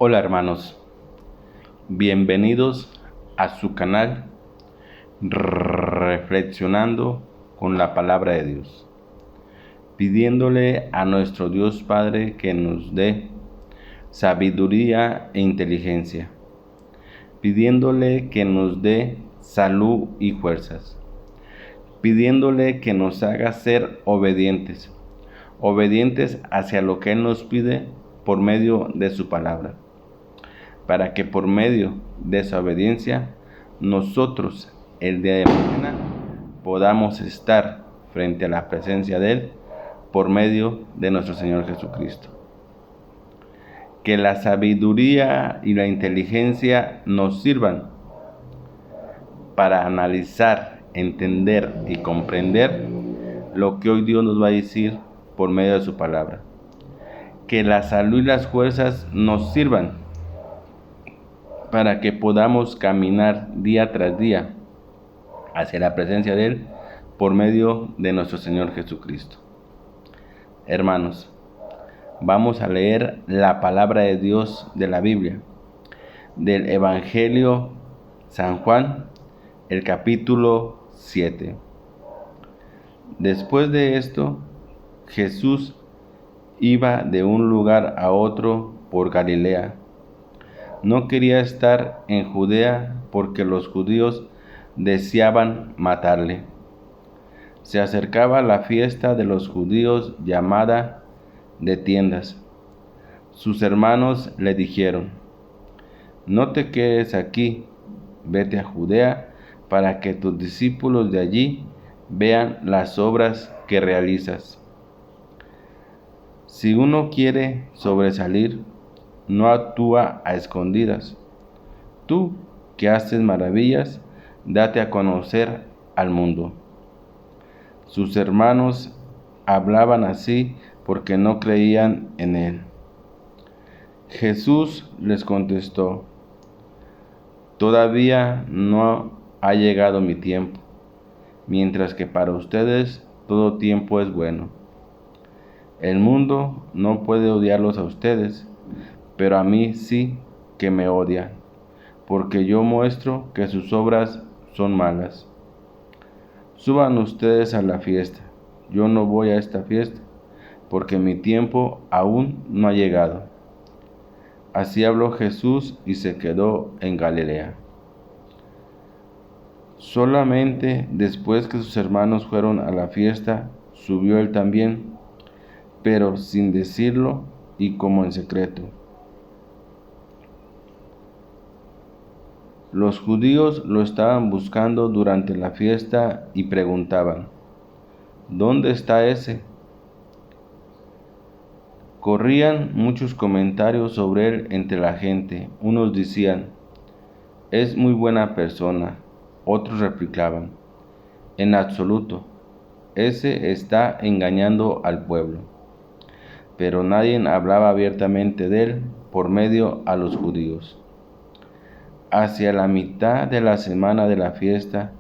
Hola hermanos, bienvenidos a su canal Reflexionando con la Palabra de Dios, pidiéndole a nuestro Dios Padre que nos dé sabiduría e inteligencia, pidiéndole que nos dé salud y fuerzas, pidiéndole que nos haga ser obedientes hacia lo que Él nos pide por medio de su palabra, para que por medio de esa obediencia nosotros el día de mañana podamos estar frente a la presencia de Él por medio de nuestro Señor Jesucristo. Que la sabiduría y la inteligencia nos sirvan para analizar, entender y comprender lo que hoy Dios nos va a decir por medio de su palabra. Que la salud y las fuerzas nos sirvan para que podamos caminar día tras día hacia la presencia de Él por medio de nuestro Señor Jesucristo. Hermanos, vamos a leer la palabra de Dios de la Biblia, del Evangelio San Juan, el capítulo 7. Después de esto, Jesús iba de un lugar a otro por Galilea. No quería estar en Judea porque los judíos deseaban matarle. Se acercaba la fiesta de los judíos llamada de tiendas. Sus hermanos le dijeron: no te quedes aquí, vete a Judea para que tus discípulos de allí vean las obras que realizas. Si uno quiere sobresalir, no actúa a escondidas. Tú, que haces maravillas, date a conocer al mundo. Sus hermanos hablaban así porque no creían en él. Jesús les contestó: todavía no ha llegado mi tiempo, mientras que para ustedes todo tiempo es bueno. El mundo no puede odiarlos a ustedes, pero a mí sí que me odian, porque yo muestro que sus obras son malas. Suban ustedes a la fiesta. Yo no voy a esta fiesta, porque mi tiempo aún no ha llegado. Así habló Jesús y se quedó en Galilea. Solamente después que sus hermanos fueron a la fiesta, subió él también, pero sin decirlo y como en secreto. Los judíos lo estaban buscando durante la fiesta y preguntaban: ¿dónde está ese? Corrían muchos comentarios sobre él entre la gente. Unos decían: es muy buena persona. Otros replicaban: en absoluto, ese está engañando al pueblo. Pero nadie hablaba abiertamente de él por medio a los judíos. Hacia la mitad de la semana de la fiesta,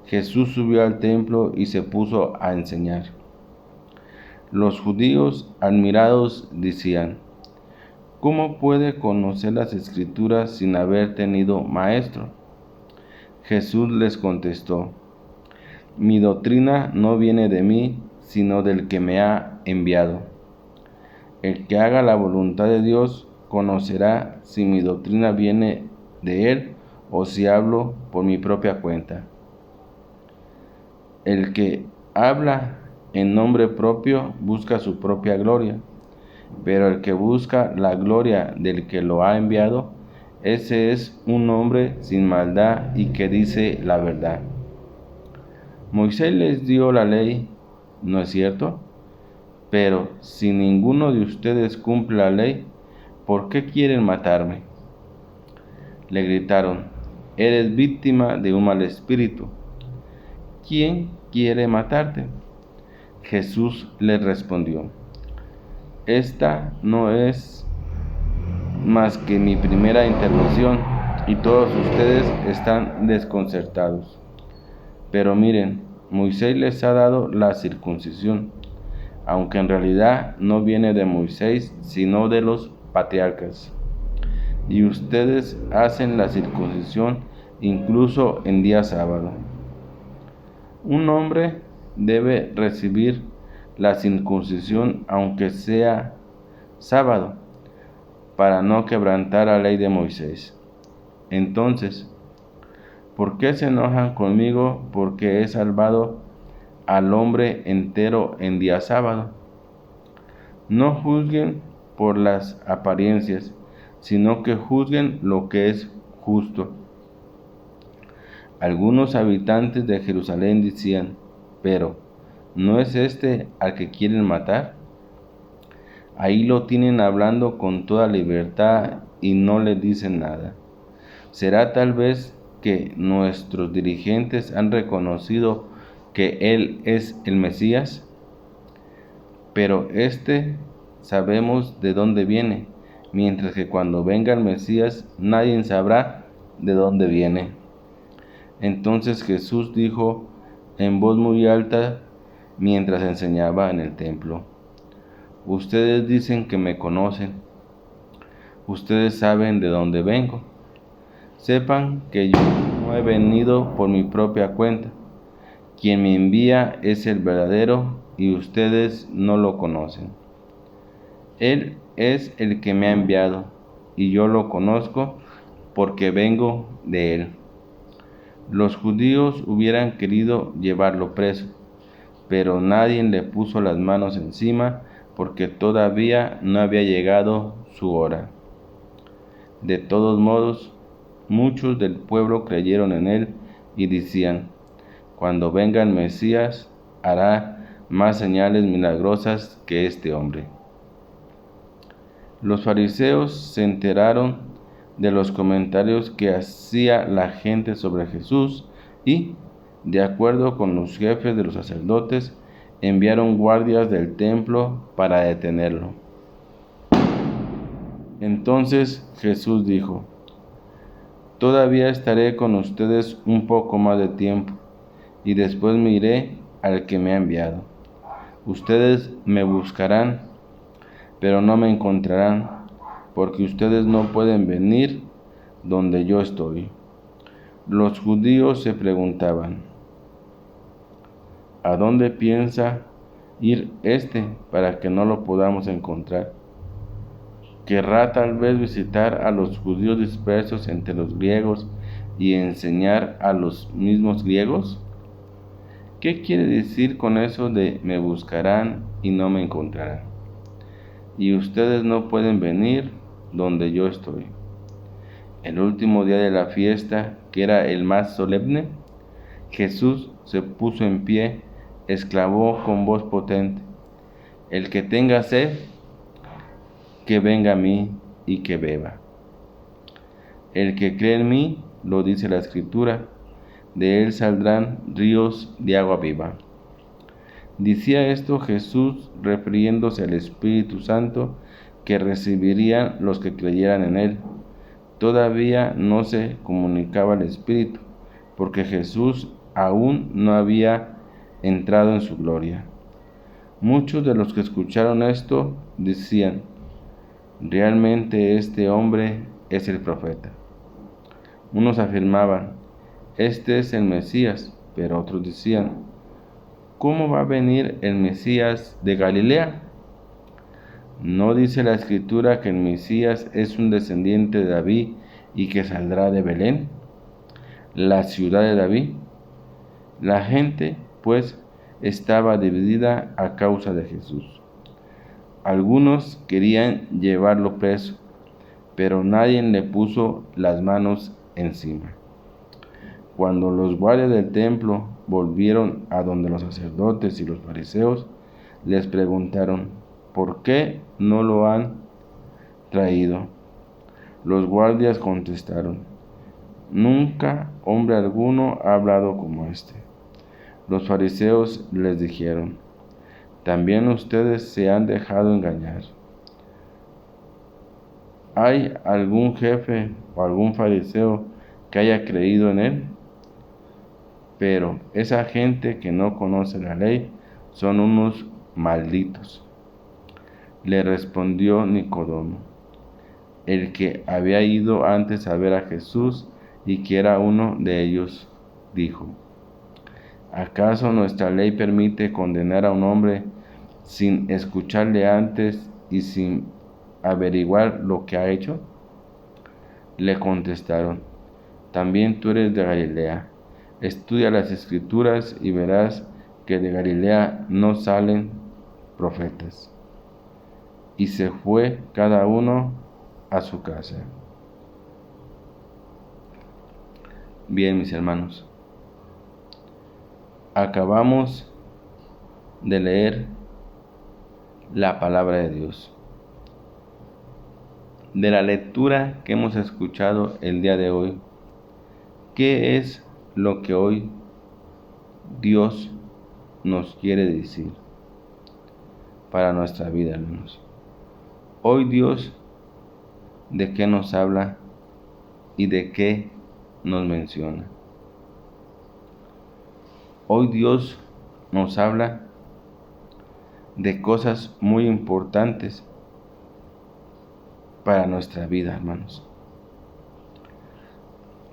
Jesús subió al templo y se puso a enseñar. Los judíos, admirados, decían: ¿cómo puede conocer las Escrituras sin haber tenido maestro? Jesús les contestó: mi doctrina no viene de mí, sino del que me ha enviado. El que haga la voluntad de Dios conocerá si mi doctrina viene de Él o si hablo por mi propia cuenta. El que habla en nombre propio busca su propia gloria, pero el que busca la gloria del que lo ha enviado, ese es un hombre sin maldad y que dice la verdad. Moisés les dio la ley, ¿no es cierto? Pero si ninguno de ustedes cumple la ley, ¿por qué quieren matarme? Le gritaron: eres víctima de un mal espíritu. ¿Quién quiere matarte? Jesús les respondió: esta no es más que mi primera intervención y todos ustedes están desconcertados. Pero miren, Moisés les ha dado la circuncisión, aunque en realidad no viene de Moisés, sino de los patriarcas. y ustedes hacen la circuncisión incluso en día sábado. Un hombre debe recibir la circuncisión aunque sea sábado, para no quebrantar la ley de Moisés. Entonces, ¿por qué se enojan conmigo porque he salvado al hombre entero en día sábado? No juzguen por las apariencias, sino que juzguen lo que es justo. Algunos habitantes de Jerusalén decían, pero ¿no es este al que quieren matar? Ahí lo tienen hablando con toda libertad y no le dicen nada. ¿Será tal vez que nuestros dirigentes han reconocido que Él es el Mesías? Pero sabemos de dónde viene, mientras que cuando venga el Mesías nadie sabrá de dónde viene. Entonces Jesús dijo en voz muy alta mientras enseñaba en el templo: ustedes dicen que me conocen, ustedes saben de dónde vengo. Sepan que yo no he venido por mi propia cuenta. Quien me envía es el verdadero y ustedes no lo conocen. Él es el que me ha enviado y yo lo conozco porque vengo de él. Los judíos hubieran querido llevarlo preso, pero nadie le puso las manos encima porque todavía no había llegado su hora. De todos modos, muchos del pueblo creyeron en él y decían: cuando venga el Mesías, hará más señales milagrosas que este hombre. Los fariseos se enteraron de los comentarios que hacía la gente sobre Jesús y, de acuerdo con los jefes de los sacerdotes, enviaron guardias del templo para detenerlo. Entonces Jesús dijo: todavía estaré con ustedes un poco más de tiempo, y después me iré al que me ha enviado. Ustedes me buscarán, pero no me encontrarán, porque ustedes no pueden venir donde yo estoy. Los judíos se preguntaban: ¿a dónde piensa ir para que no lo podamos encontrar? ¿Querrá tal vez visitar a los judíos dispersos entre los griegos y enseñar a los mismos griegos? ¿Qué quiere decir con eso de me buscarán y no me encontrarán? Y ustedes no pueden venir donde yo estoy. El último día de la fiesta, que era el más solemne, Jesús se puso en pie, exclamó con voz potente: el que tenga sed, que venga a mí y que beba. El que cree en mí, lo dice la Escritura, de él saldrán ríos de agua viva. Decía esto Jesús refiriéndose al Espíritu Santo que recibirían los que creyeran en él. Todavía no se comunicaba el Espíritu, porque Jesús aún no había entrado en su gloria. Muchos de los que escucharon esto decían: realmente este hombre es el profeta. Unos afirmaban: este es el Mesías, pero otros decían: ¿cómo va a venir el Mesías de Galilea? ¿No dice la Escritura que el Mesías es un descendiente de David y que saldrá de Belén, la ciudad de David? La gente, pues, estaba dividida a causa de Jesús. Algunos querían llevarlo preso, pero nadie le puso las manos encima. Cuando los guardias del templo volvieron a donde los sacerdotes y los fariseos, les preguntaron: ¿por qué no lo han traído? Los guardias contestaron: nunca hombre alguno ha hablado como este. Los fariseos les dijeron: también ustedes se han dejado engañar. ¿Hay algún jefe o algún fariseo que haya creído en él? Pero esa gente que no conoce la ley son unos malditos. Le respondió Nicodemo: el que había ido antes a ver a Jesús y que era uno de ellos, dijo: ¿acaso nuestra ley permite condenar a un hombre sin escucharle antes y sin averiguar lo que ha hecho? Le contestaron: también tú eres de Galilea. Estudia las Escrituras y verás que de Galilea no salen profetas. Y se fue cada uno a su casa. Bien, mis hermanos, acabamos de leer la palabra de Dios. De la lectura que hemos escuchado el día de hoy, ¿qué es lo que hoy Dios nos quiere decir para nuestra vida, hermanos? Hoy Dios, ¿de qué nos habla y de qué nos menciona? Hoy Dios nos habla de cosas muy importantes para nuestra vida, hermanos.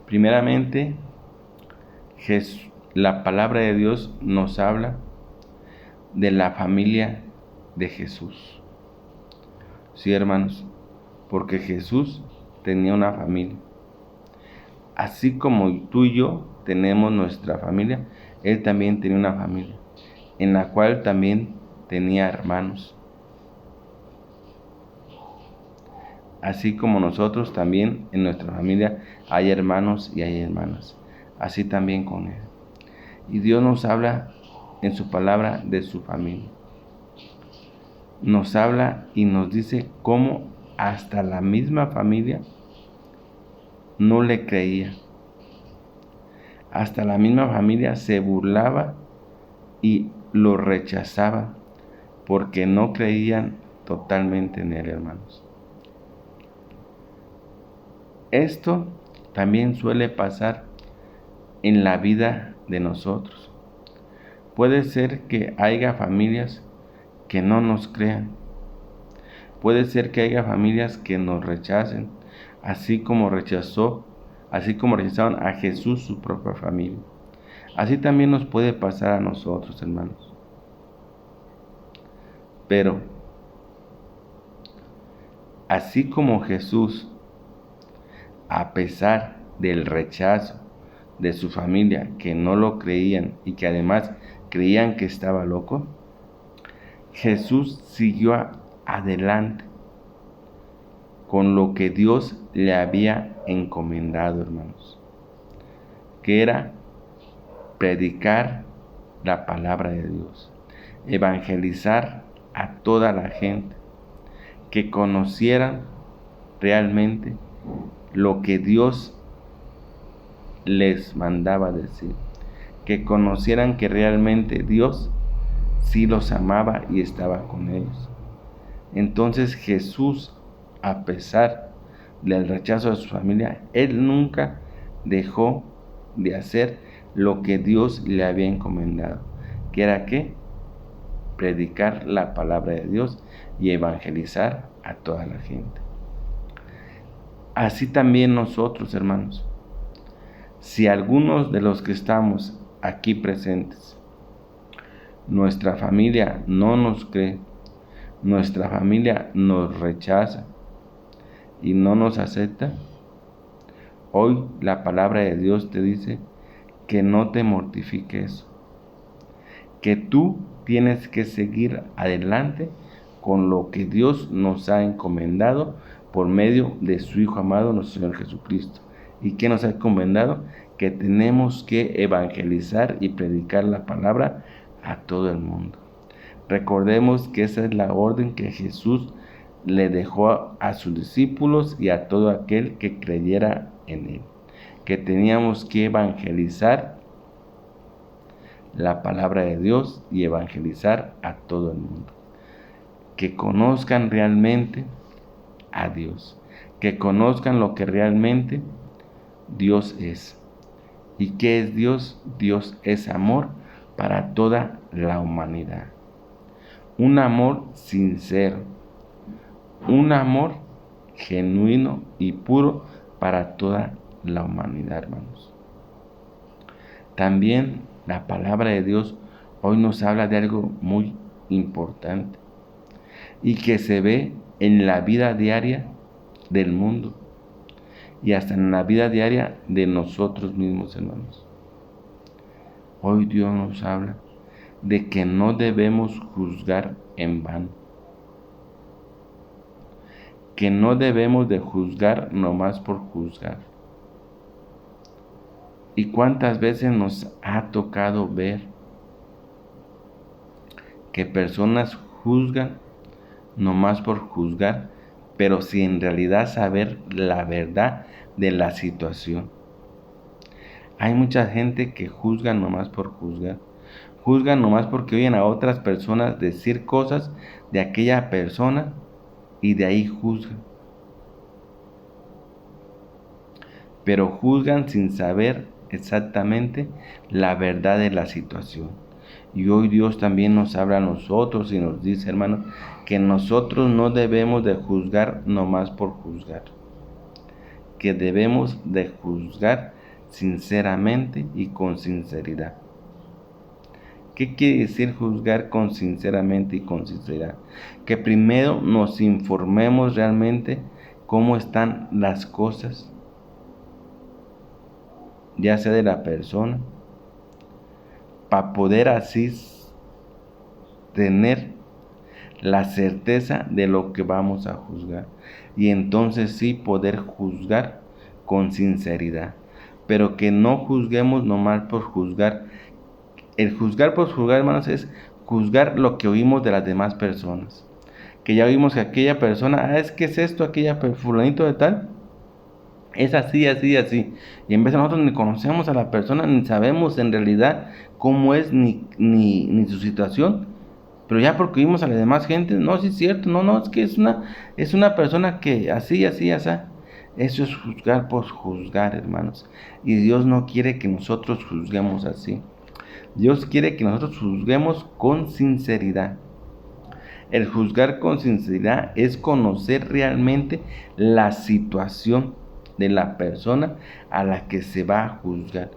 Primeramente, la palabra de Dios nos habla de la familia de Jesús. Sí, hermanos, porque Jesús tenía una familia. Así como tú y yo tenemos nuestra familia, Él también tenía una familia, en la cual también tenía hermanos. Así como nosotros también en nuestra familia hay hermanos y hay hermanas. Así también con Él. Y Dios nos habla en su palabra de su familia. Nos habla y nos dice cómo hasta la misma familia no le creía. Hasta la misma familia se burlaba y lo rechazaba porque no creían totalmente en Él, hermanos. Esto también suele pasar en la vida de nosotros. Puede ser que haya familias que no nos crean. Puede ser que haya familias que nos rechacen, así como rechazaron a Jesús su propia familia. Así también nos puede pasar a nosotros, hermanos. Pero, así como Jesús, a pesar del rechazo de su familia, que no lo creían y que además creían que estaba loco, Jesús siguió adelante con lo que Dios le había encomendado, hermanos, que era predicar la palabra de Dios, evangelizar a toda la gente, que conocieran realmente lo que Dios les mandaba decir, que conocieran que realmente Dios sí los amaba y estaba con ellos. Entonces Jesús, a pesar del rechazo de su familia, Él nunca dejó de hacer lo que Dios le había encomendado, que era ¿qué? Predicar la palabra de Dios y evangelizar a toda la gente. Así también nosotros, hermanos, si algunos de los que estamos aquí presentes, nuestra familia no nos cree, nuestra familia nos rechaza y no nos acepta, hoy la palabra de Dios te dice que no te mortifiques, que tú tienes que seguir adelante con lo que Dios nos ha encomendado por medio de su Hijo amado, nuestro Señor Jesucristo. ¿Y qué nos ha encomendado? Que tenemos que evangelizar y predicar la palabra a todo el mundo. Recordemos que esa es la orden que Jesús le dejó a sus discípulos y a todo aquel que creyera en Él, que teníamos que evangelizar la palabra de Dios y evangelizar a todo el mundo, que conozcan realmente a Dios, que conozcan lo que realmente Dios es. ¿Y qué es Dios? Dios es amor para toda la humanidad. Un amor sincero, un amor genuino y puro para toda la humanidad, hermanos. También la palabra de Dios hoy nos habla de algo muy importante y que se ve en la vida diaria del mundo y hasta en la vida diaria de nosotros mismos, hermanos. Hoy Dios nos habla de que no debemos juzgar en vano, que no debemos de juzgar nomás por juzgar. ¿Y cuántas veces nos ha tocado ver que personas juzgan nomás por juzgar, pero sin en realidad saber la verdad de la situación? Hay mucha gente que juzga nomás por juzgar. Juzgan nomás porque oyen a otras personas decir cosas de aquella persona y de ahí juzgan. Pero juzgan sin saber exactamente la verdad de la situación. Y hoy Dios también nos habla a nosotros y nos dice, hermanos, que nosotros no debemos de juzgar nomás por juzgar, que debemos de juzgar sinceramente y con sinceridad. ¿Qué quiere decir juzgar con sinceramente y con sinceridad? Que primero nos informemos realmente cómo están las cosas, ya sea de la persona, para poder así tener la certeza de lo que vamos a juzgar. Y entonces sí poder juzgar con sinceridad. Pero que no juzguemos nomás por juzgar. El juzgar por juzgar, hermanos, es juzgar lo que oímos de las demás personas. Que ya oímos que aquella persona, es que es esto, aquella fulanito de tal, es así, así, así. Y en vez de nosotros ni conocemos a la persona, ni sabemos en realidad cómo es ni su situación. Pero ya porque oímos a la demás gente, no, sí es cierto, no, es que es una persona que así, así, así. Eso es juzgar por juzgar, hermanos. Y Dios no quiere que nosotros juzguemos así. Dios quiere que nosotros juzguemos con sinceridad. El juzgar con sinceridad es conocer realmente la situación de la persona a la que se va a juzgar.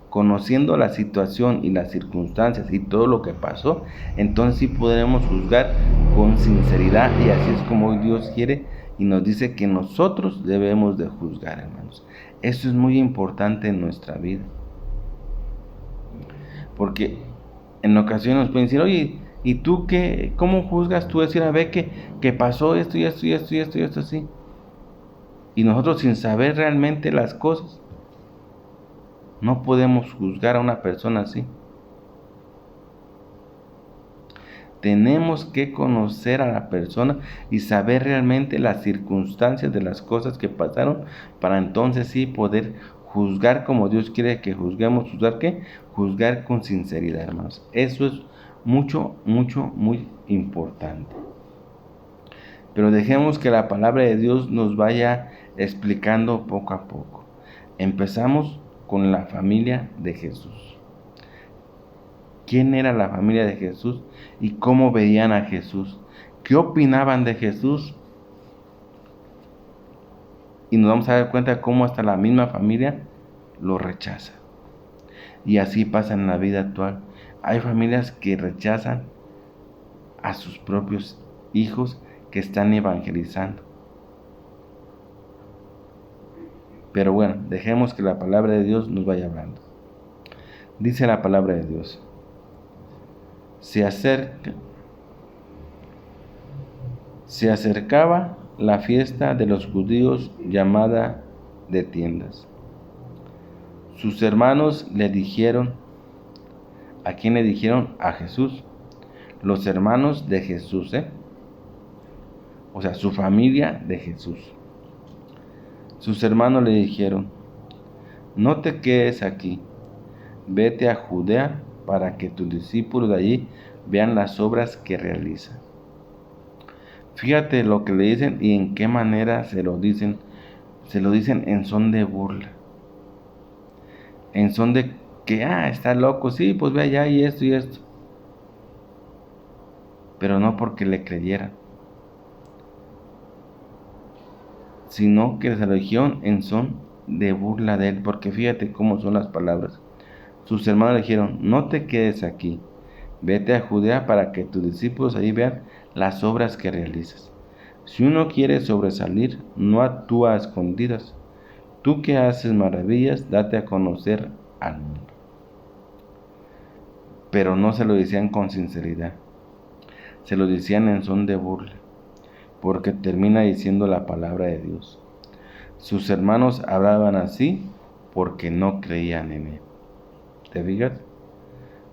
Conociendo la situación y las circunstancias y todo lo que pasó, entonces sí podremos juzgar con sinceridad, y así es como hoy Dios quiere y nos dice que nosotros debemos de juzgar, hermanos. Eso es muy importante en nuestra vida. Porque en ocasiones nos pueden decir, oye, ¿y tú qué? ¿Cómo juzgas tú? Decir, a ver, que pasó esto y esto y esto y esto y esto así. Y nosotros sin saber realmente las cosas, no podemos juzgar a una persona así. Tenemos que conocer a la persona y saber realmente las circunstancias de las cosas que pasaron para entonces sí poder juzgar como Dios quiere que juzguemos. ¿Juzgar qué? Juzgar con sinceridad, hermanos. Eso es muy importante. Pero dejemos que la palabra de Dios nos vaya explicando poco a poco. Empezamos con la familia de Jesús. ¿Quién era la familia de Jesús y cómo veían a Jesús? ¿Qué opinaban de Jesús? Y nos vamos a dar cuenta cómo hasta la misma familia lo rechaza. Y así pasa en la vida actual. Hay familias que rechazan a sus propios hijos que están evangelizando. Pero bueno, dejemos que la palabra de Dios nos vaya hablando. Dice la palabra de Dios: se acercaba la fiesta de los judíos llamada de tiendas. Sus hermanos le dijeron, ¿a quién le dijeron? A Jesús. Los hermanos de Jesús, o sea, su familia de Jesús. Sus hermanos le dijeron, no te quedes aquí, vete a Judea para que tus discípulos de allí vean las obras que realiza. Fíjate lo que le dicen y en qué manera se lo dicen. Se lo dicen en son de burla. En son de que, está loco, sí, pues ve allá y esto y esto. Pero no porque le creyeran. sino que se lo dijeron en son de burla de él, porque fíjate cómo son las palabras. Sus hermanos le dijeron, no te quedes aquí, vete a Judea para que tus discípulos allí vean las obras que realizas. Si uno quiere sobresalir, no actúa a escondidas. Tú que haces maravillas, date a conocer al mundo. Pero no se lo decían con sinceridad, se lo decían en son de burla, porque termina diciendo la palabra de Dios. Sus hermanos hablaban así porque no creían en él. ¿Te fijas?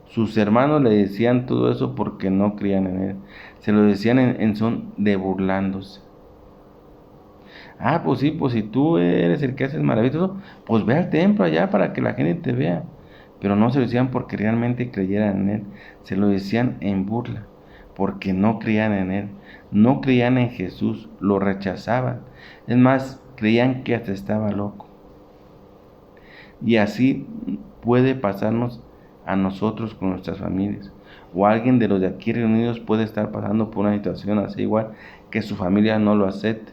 Sus hermanos le decían todo eso porque no creían en él. Se lo decían en son de burlándose. Ah, pues sí, pues si tú eres el que haces maravilloso, pues ve al templo allá para que la gente te vea. Pero no se lo decían porque realmente creyeran en él. Se lo decían en burla, porque no creían en él. No creían en Jesús, lo rechazaban. Es más, creían que hasta estaba loco. Y así puede pasarnos a nosotros con nuestras familias. O alguien de los de aquí reunidos puede estar pasando por una situación así igual, que su familia no lo acepte,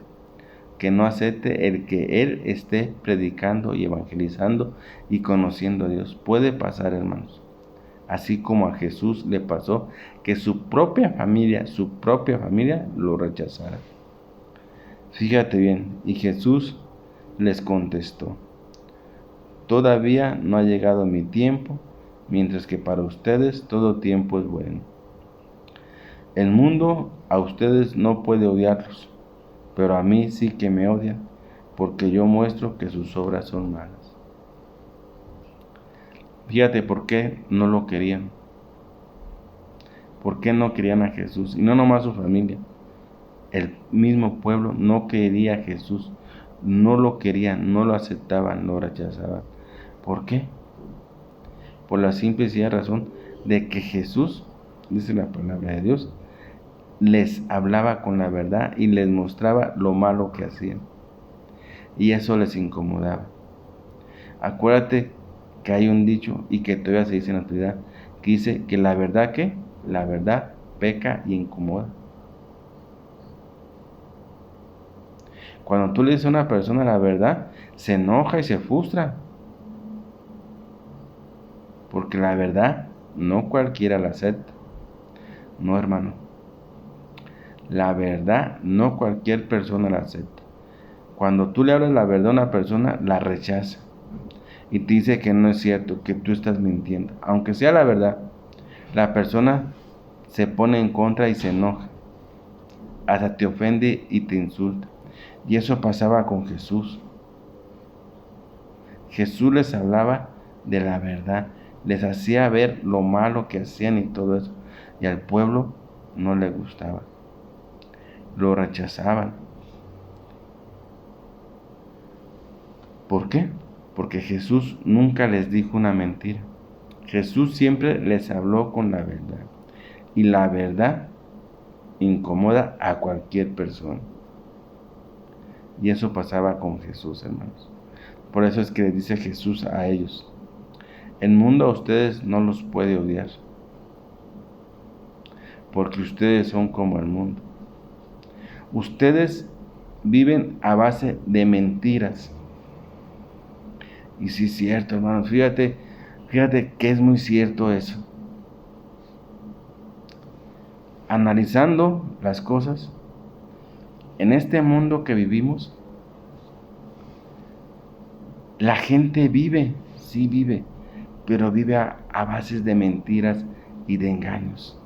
que no acepte el que él esté predicando y evangelizando y conociendo a Dios. Puede pasar, hermanos. Así como a Jesús le pasó que su propia familia lo rechazara. Fíjate bien, y Jesús les contestó, todavía no ha llegado mi tiempo, mientras que para ustedes todo tiempo es bueno. El mundo a ustedes no puede odiarlos, pero a mí sí que me odian, porque yo muestro que sus obras son malas. Fíjate por qué no lo querían. ¿Por qué no querían a Jesús? Y no nomás su familia. El mismo pueblo no quería a Jesús. No lo querían, no lo aceptaban, lo rechazaban. ¿Por qué? Por la simple y sencilla razón de que Jesús, dice la palabra de Dios, les hablaba con la verdad y les mostraba lo malo que hacían. Y eso les incomodaba. Acuérdate que hay un dicho, y que todavía se dice en la actualidad, que dice que la verdad peca y incomoda. Cuando tú le dices a una persona la verdad, se enoja y se frustra. Porque la verdad no cualquiera la acepta. No, hermano. La verdad no cualquier persona la acepta. Cuando tú le hablas la verdad a una persona, la rechaza. Y te dice que no es cierto, que tú estás mintiendo. Aunque sea la verdad, la persona se pone en contra y se enoja. Hasta te ofende y te insulta. Y eso pasaba con Jesús. Jesús les hablaba de la verdad. Les hacía ver lo malo que hacían y todo eso. Y al pueblo no le gustaba. Lo rechazaban. ¿Por qué? Porque Jesús nunca les dijo una mentira. Jesús siempre les habló con la verdad. Y la verdad incomoda a cualquier persona. Y eso pasaba con Jesús, hermanos. Por eso es que les dice Jesús a ellos, el mundo a ustedes no los puede odiar, porque ustedes son como el mundo. Ustedes viven a base de mentiras. Y sí es cierto, hermanos, fíjate que es muy cierto eso. Analizando las cosas, en este mundo que vivimos, la gente vive, sí vive, pero vive a bases de mentiras y de engaños.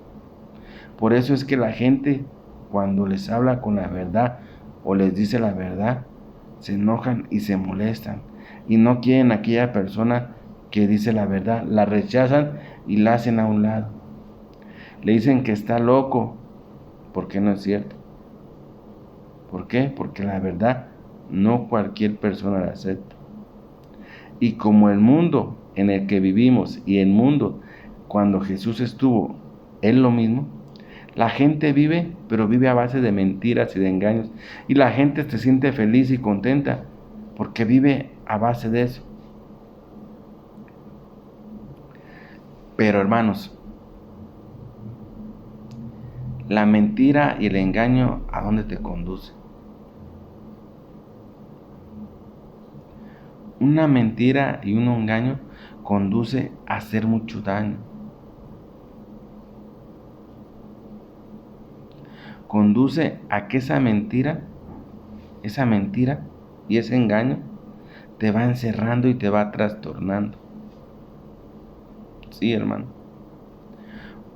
Por eso es que la gente, cuando les habla con la verdad o les dice la verdad, se enojan y se molestan. Y no quieren a aquella persona que dice la verdad, la rechazan y la hacen a un lado. Le dicen que está loco, porque no es cierto. ¿Por qué? Porque la verdad no cualquier persona la acepta. Y como el mundo en el que vivimos y el mundo cuando Jesús estuvo es lo mismo, la gente vive, pero vive a base de mentiras y de engaños. Y la gente se siente feliz y contenta porque vive a base de eso. Pero hermanos, la mentira y el engaño, ¿a dónde te conduce? Una mentira y un engaño conduce a hacer mucho daño. Conduce a que esa mentira y ese engaño te va encerrando y te va trastornando. Sí, hermano.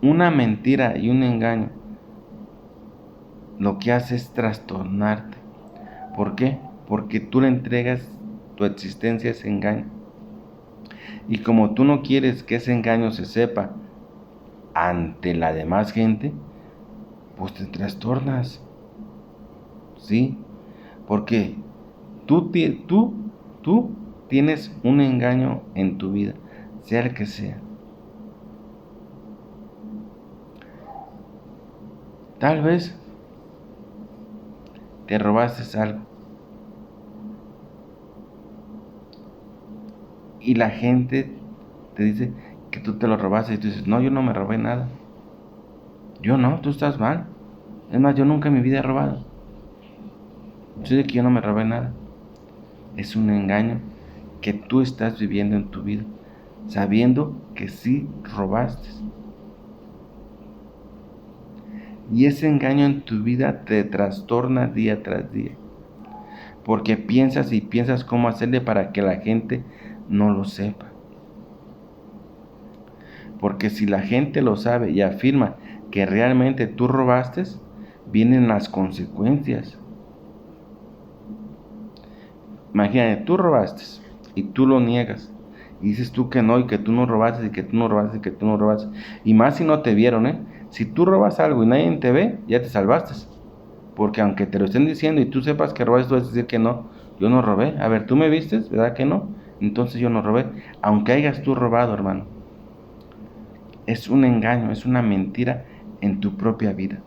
Una mentira y un engaño lo que hace es trastornarte. ¿Por qué? Porque tú le entregas tu existencia a ese engaño. Y como tú no quieres que ese engaño se sepa ante la demás gente, pues te trastornas. ¿Sí? Porque tú tienes un engaño en tu vida, sea el que sea. Tal vez te robaste algo y la gente te dice que tú te lo robaste y tú dices, no, yo no me robé nada. Yo no, tú estás mal. Es más, yo nunca en mi vida he robado. Yo sé que yo no me robé nada. Es un engaño que tú estás viviendo en tu vida, sabiendo que sí robaste. Y ese engaño en tu vida te trastorna día tras día. Porque piensas y piensas cómo hacerle para que la gente no lo sepa. Porque si la gente lo sabe y afirma que realmente tú robaste, vienen las consecuencias. Imagínate, tú robaste y tú lo niegas. Y dices tú que no, y que tú no robaste, y que tú no robaste, y que tú no robaste. Y más si no te vieron, ¿eh? Si tú robas algo y nadie te ve, ya te salvaste. Porque aunque te lo estén diciendo y tú sepas que robaste, tú vas a decir que no, yo no robé. A ver, tú me vistes, ¿verdad que no? Entonces yo no robé. Aunque hayas tú robado, hermano. Es un engaño, es una mentira en tu propia vida.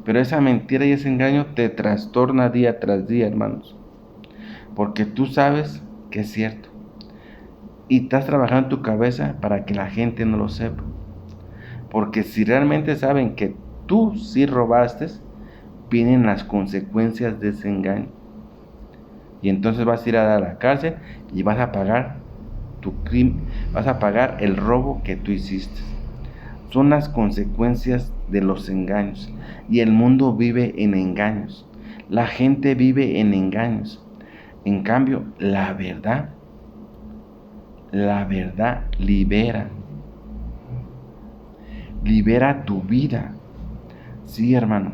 Pero esa mentira y ese engaño te trastorna día tras día, hermanos. Porque tú sabes que es cierto. Y estás trabajando en tu cabeza para que la gente no lo sepa. Porque si realmente saben que tú sí robaste, vienen las consecuencias de ese engaño. Y entonces vas a ir a la cárcel y vas a pagar tu crimen, vas a pagar el robo que tú hiciste. Son las consecuencias de los engaños. Y el mundo vive en engaños. La gente vive en engaños. En cambio, la verdad libera. Libera tu vida. Sí, hermano.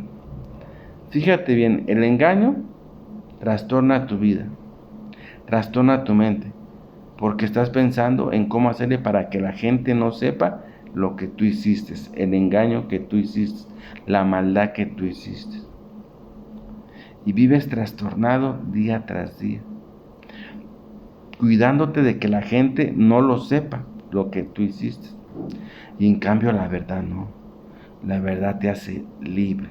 Fíjate bien, el engaño trastorna tu vida. Trastorna tu mente. Porque estás pensando en cómo hacerle para que la gente no sepa lo que tú hiciste, el engaño que tú hiciste, la maldad que tú hiciste. Y vives trastornado día tras día, cuidándote de que la gente no lo sepa lo que tú hiciste. Y en cambio la verdad no. La verdad te hace libre.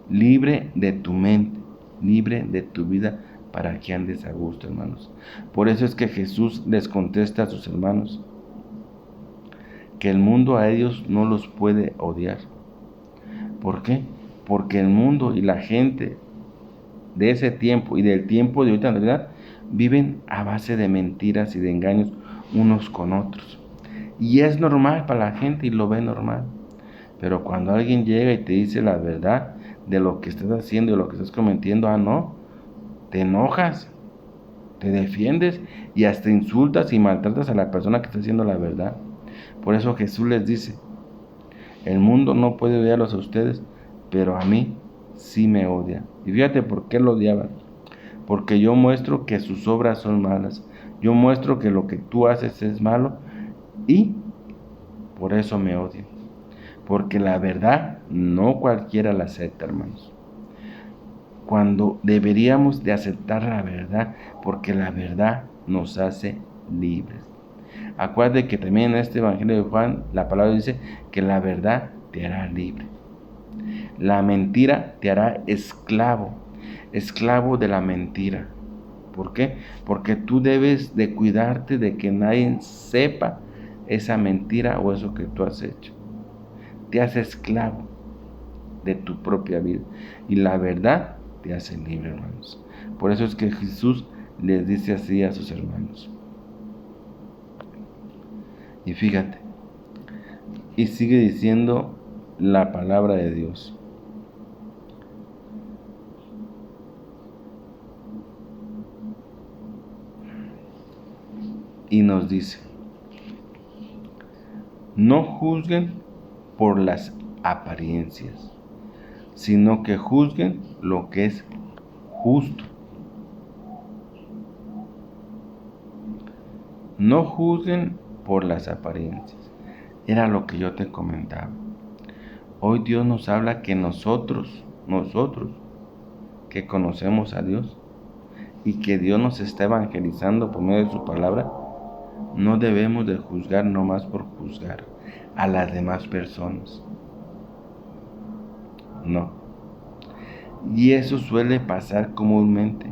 Libre de tu mente, libre de tu vida para que andes a gusto, hermanos. Por eso es que Jesús les contesta a sus hermanos que el mundo a ellos no los puede odiar. ¿Por qué? Porque el mundo y la gente de ese tiempo y del tiempo de ahorita en realidad viven a base de mentiras y de engaños unos con otros. Y es normal para la gente y lo ve normal. Pero cuando alguien llega y te dice la verdad de lo que estás haciendo y lo que estás cometiendo, no, te enojas, te defiendes y hasta insultas y maltratas a la persona que está haciendo la verdad. Por eso Jesús les dice, el mundo no puede odiarlos a ustedes, pero a mí sí me odia. Y fíjate por qué lo odiaban. Porque yo muestro que sus obras son malas. Yo muestro que lo que tú haces es malo y por eso me odian. Porque la verdad no cualquiera la acepta, hermanos. Cuando deberíamos de aceptar la verdad, porque la verdad nos hace libres. Acuérdate que también en este Evangelio de Juan, la palabra dice que la verdad te hará libre. La mentira te hará esclavo, esclavo de la mentira. ¿Por qué? Porque tú debes de cuidarte de que nadie sepa esa mentira o eso que tú has hecho. Te hace esclavo de tu propia vida. Y la verdad te hace libre, hermanos. Por eso es que Jesús les dice así a sus hermanos. Y fíjate, y sigue diciendo la palabra de Dios. Y nos dice, no juzguen por las apariencias, sino que juzguen lo que es justo. No juzguen por las apariencias. Era lo que yo te comentaba. Hoy Dios nos habla que nosotros que conocemos a Dios y que Dios nos está evangelizando por medio de su palabra, no debemos de juzgar nomás por juzgar a las demás personas. No. Y eso suele pasar comúnmente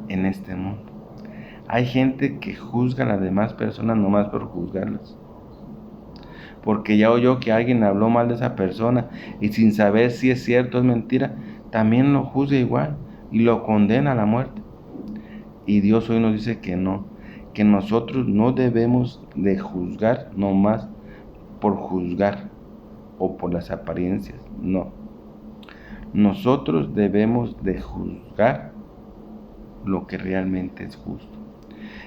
en este mundo. Hay gente que juzga a las demás personas nomás por juzgarlas. Porque ya oyó que alguien habló mal de esa persona y sin saber si es cierto o es mentira, también lo juzga igual y lo condena a la muerte. Y Dios hoy nos dice que no, que nosotros no debemos de juzgar nomás por juzgar o por las apariencias, no. Nosotros debemos de juzgar lo que realmente es justo.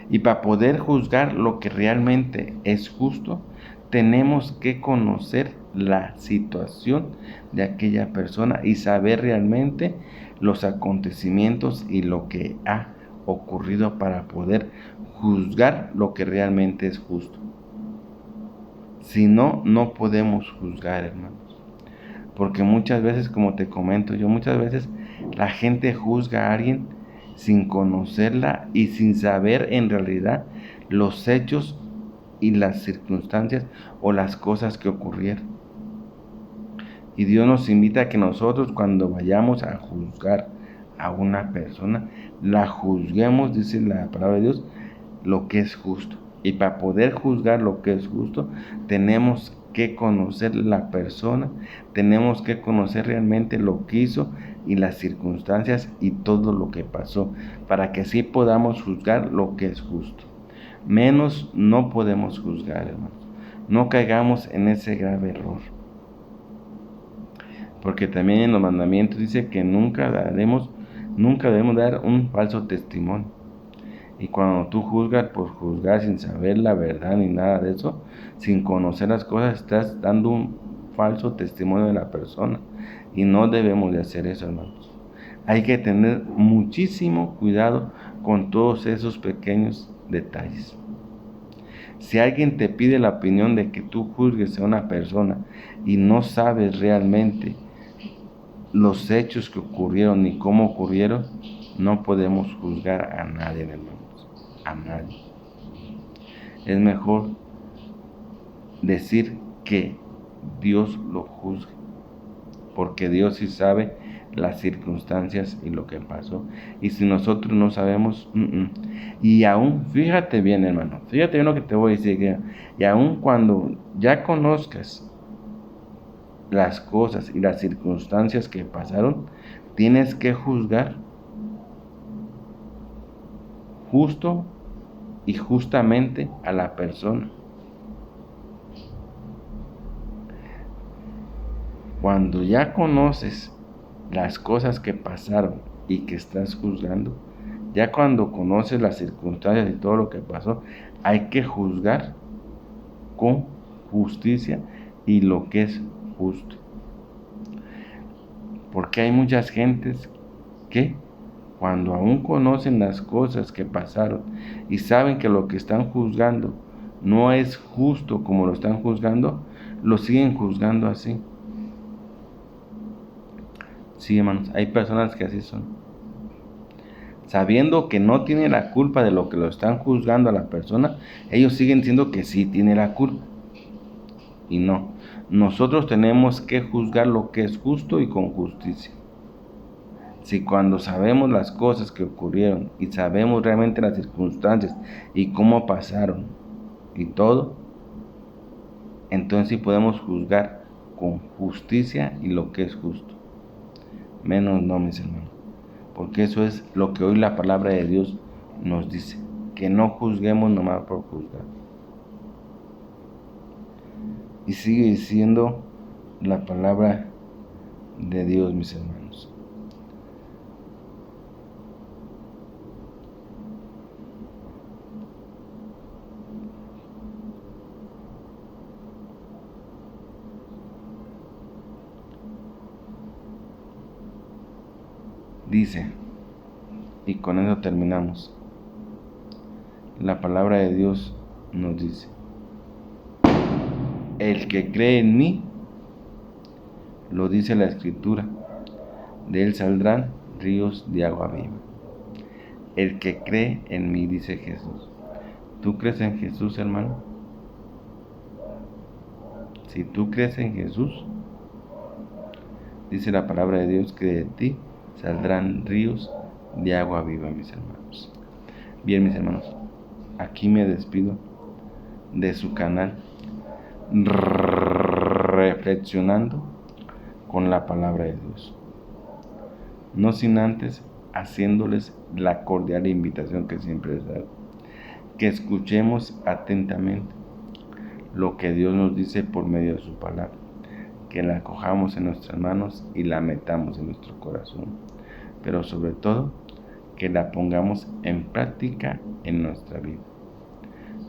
Y para poder juzgar lo que realmente es justo, tenemos que conocer la situación de aquella persona y saber realmente los acontecimientos y lo que ha ocurrido para poder juzgar lo que realmente es justo. Si no, no podemos juzgar, hermanos. Porque muchas veces, como te comento yo, muchas veces la gente juzga a alguien sin conocerla y sin saber en realidad los hechos y las circunstancias o las cosas que ocurrieron. Y Dios nos invita a que nosotros, cuando vayamos a juzgar a una persona, la juzguemos, dice la palabra de Dios, lo que es justo. Y para poder juzgar lo que es justo, tenemos que conocer la persona, tenemos que conocer realmente lo que hizo y las circunstancias y todo lo que pasó, para que así podamos juzgar lo que es justo. Menos no podemos juzgar, hermanos. No caigamos en ese grave error. Porque también en los mandamientos dice que nunca debemos dar un falso testimonio. Y cuando tú juzgas por juzgar sin saber la verdad ni nada de eso, sin conocer las cosas, estás dando un falso testimonio de la persona. Y no debemos de hacer eso, hermanos. Hay que tener muchísimo cuidado con todos esos pequeños detalles. Si alguien te pide la opinión de que tú juzgues a una persona y no sabes realmente los hechos que ocurrieron ni cómo ocurrieron, no podemos juzgar a nadie, hermanos, a nadie. Es mejor decir que Dios lo juzgue, porque Dios sí sabe las circunstancias y lo que pasó. Y si nosotros no sabemos, y aún, fíjate bien, hermano, fíjate bien lo que te voy a decir, y aún cuando ya conozcas las cosas y las circunstancias que pasaron, tienes que juzgar justo y justamente a la persona. Cuando ya conoces las cosas que pasaron y que estás juzgando, ya cuando conoces las circunstancias y todo lo que pasó, hay que juzgar con justicia y lo que es justo. Porque hay muchas gentes que cuando aún conocen las cosas que pasaron y saben que lo que están juzgando no es justo como lo están juzgando, lo siguen juzgando así. Sí, hermanos, hay personas que así son. Sabiendo que no tiene la culpa de lo que lo están juzgando a la persona, ellos siguen diciendo que sí tiene la culpa. Y no, nosotros tenemos que juzgar lo que es justo y con justicia. Si cuando sabemos las cosas que ocurrieron y sabemos realmente las circunstancias y cómo pasaron y todo, entonces sí podemos juzgar con justicia y lo que es justo. menos no, mis hermanos. Porque eso es lo que hoy la palabra de Dios nos dice, que no juzguemos nomás por juzgar. Y sigue diciendo la palabra de Dios, mis hermanos. Dice, y con eso terminamos. La palabra de Dios nos dice: el que cree en mí, lo dice la Escritura, de él saldrán ríos de agua viva. El que cree en mí, dice Jesús. ¿Tú crees en Jesús, hermano? Si tú crees en Jesús, dice la palabra de Dios que de ti saldrán ríos de agua viva, mis hermanos. Bien, mis hermanos, aquí me despido de su canal Reflexionando con la palabra de Dios. No sin antes haciéndoles la cordial invitación que siempre les hago, que escuchemos atentamente lo que Dios nos dice por medio de su palabra, que la acojamos en nuestras manos y la metamos en nuestro corazón, pero sobre todo que la pongamos en práctica en nuestra vida,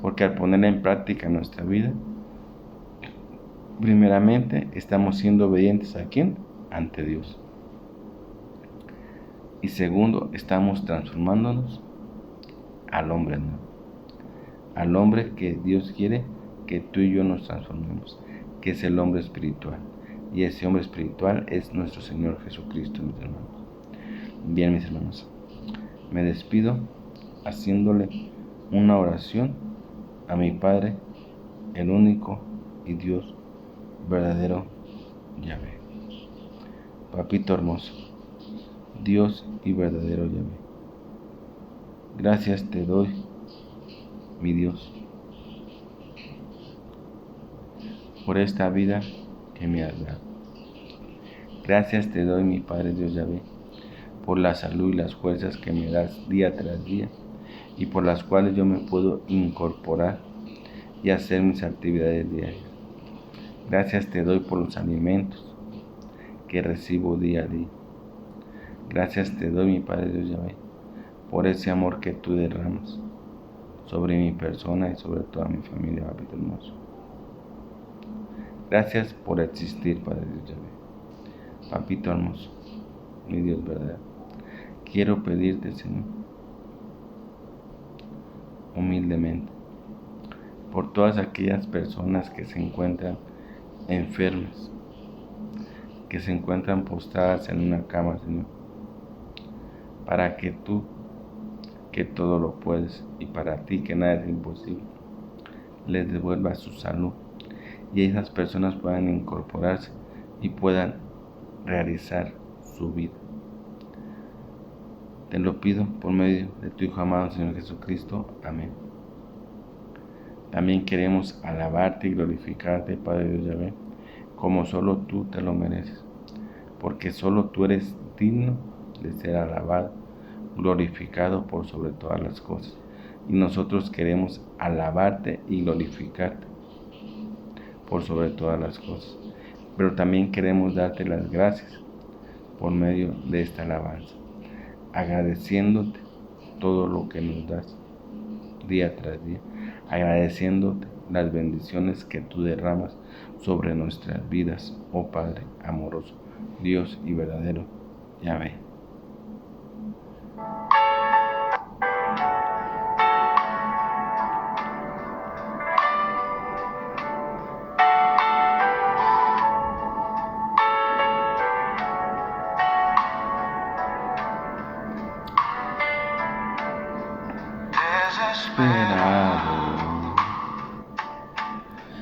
porque al ponerla en práctica en nuestra vida, primeramente estamos siendo obedientes ¿a quién? Ante Dios. Y segundo, estamos transformándonos al hombre nuevo, al hombre que Dios quiere que tú y yo nos transformemos, que es el hombre espiritual. Y ese hombre espiritual es nuestro Señor Jesucristo, mis hermanos. Bien, mis hermanos, me despido haciéndole una oración a mi Padre, el único y Dios verdadero Yahvé. Papito hermoso, Dios y verdadero Yahvé, gracias te doy, mi Dios, por esta vida que me has dado. Gracias te doy, mi Padre Dios Yahvé, por la salud y las fuerzas que me das día tras día y por las cuales yo me puedo incorporar y hacer mis actividades diarias. Gracias te doy por los alimentos que recibo día a día. Gracias te doy, mi Padre Dios Yahvé, por ese amor que tú derramas sobre mi persona y sobre toda mi familia, papito hermoso. Gracias por existir, Padre Dios Yahvé. Papito hermoso, mi Dios verdadero, quiero pedirte, Señor, humildemente, por todas aquellas personas que se encuentran enfermas, que se encuentran postradas en una cama, Señor, para que tú, que todo lo puedes, y para ti que nada es imposible, les devuelvas su salud y esas personas puedan incorporarse y puedan realizar su vida. Te lo pido por medio de tu Hijo amado, Señor Jesucristo. Amén. También queremos alabarte y glorificarte, Padre Dios Yahvé, como solo tú te lo mereces, porque solo tú eres digno de ser alabado, glorificado por sobre todas las cosas. Y nosotros queremos alabarte y glorificarte por sobre todas las cosas. Pero también queremos darte las gracias por medio de esta alabanza, agradeciéndote todo lo que nos das día tras día, agradeciéndote las bendiciones que tú derramas sobre nuestras vidas, oh Padre amoroso, Dios y verdadero Yahvé. Desesperado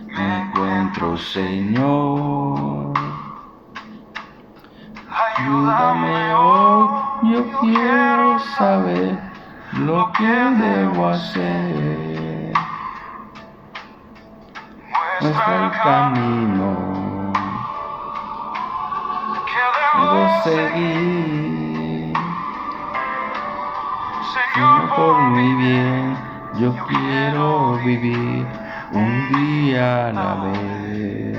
me encuentro, Señor, ayúdame hoy, yo quiero saber lo que debo hacer. Muestra el camino, me debo seguir. Señor, por mi bien, yo quiero vivir un día a la vez.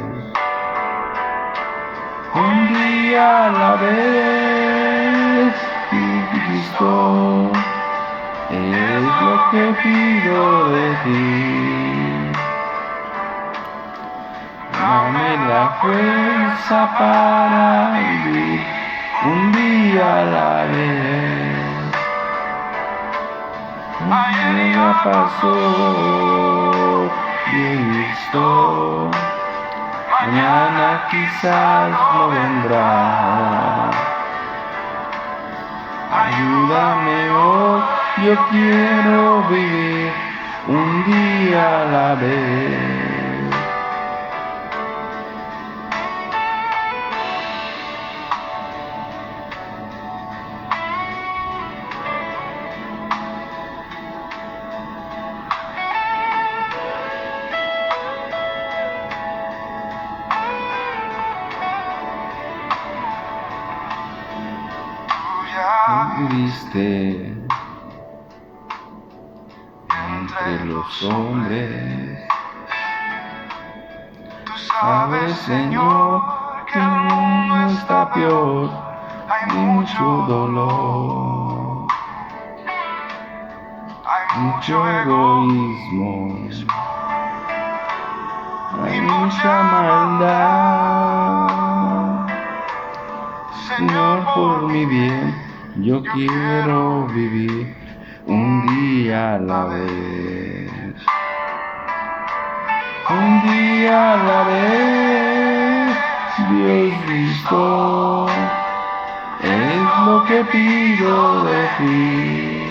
Un día a la vez, mi Cristo, es lo que pido de ti. Dame la fuerza para vivir un día a la vez. Un día pasó y listo, mañana quizás no vendrá. Ayúdame hoy, yo quiero vivir un día a la vez. Viviste entre los hombres. Tú sabes, Señor, que el mundo está peor, hay mucho dolor, hay mucho egoísmo, hay mucha maldad. Señor, por mi bien, yo quiero vivir un día a la vez. Un día a la vez, Dios visto, es lo que pido de ti.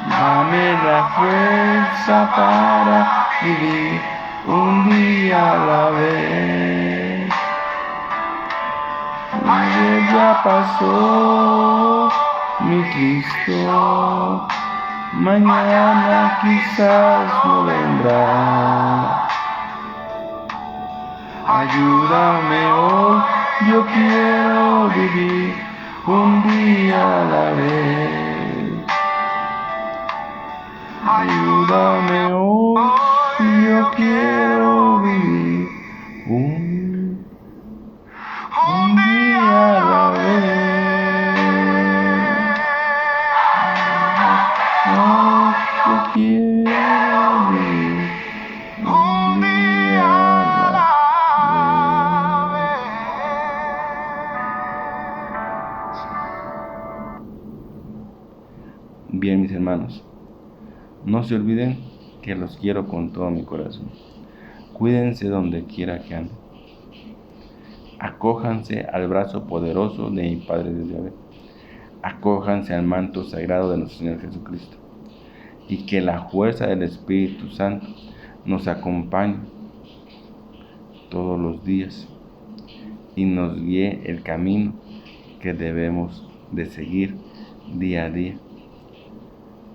Dame la fuerza para vivir un día a la vez. Ayer ya pasó, mi Cristo, mañana quizás no vendrá. Ayúdame hoy, yo quiero vivir un día a la vez. Ayúdame hoy, yo quiero vivir un día a la vez. No, yo quiero vivir un día a la vez. Bien, mis hermanos, no se olviden que los quiero con todo mi corazón. Cuídense donde quiera que anden. Acójanse al brazo poderoso de mi Padre Dios Yahvé. Acójanse al manto sagrado de nuestro Señor Jesucristo. Y que la fuerza del Espíritu Santo nos acompañe todos los días y nos guíe el camino que debemos de seguir día a día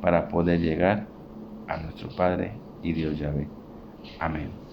para poder llegar a nuestro Padre y Dios Yahvé. Amén.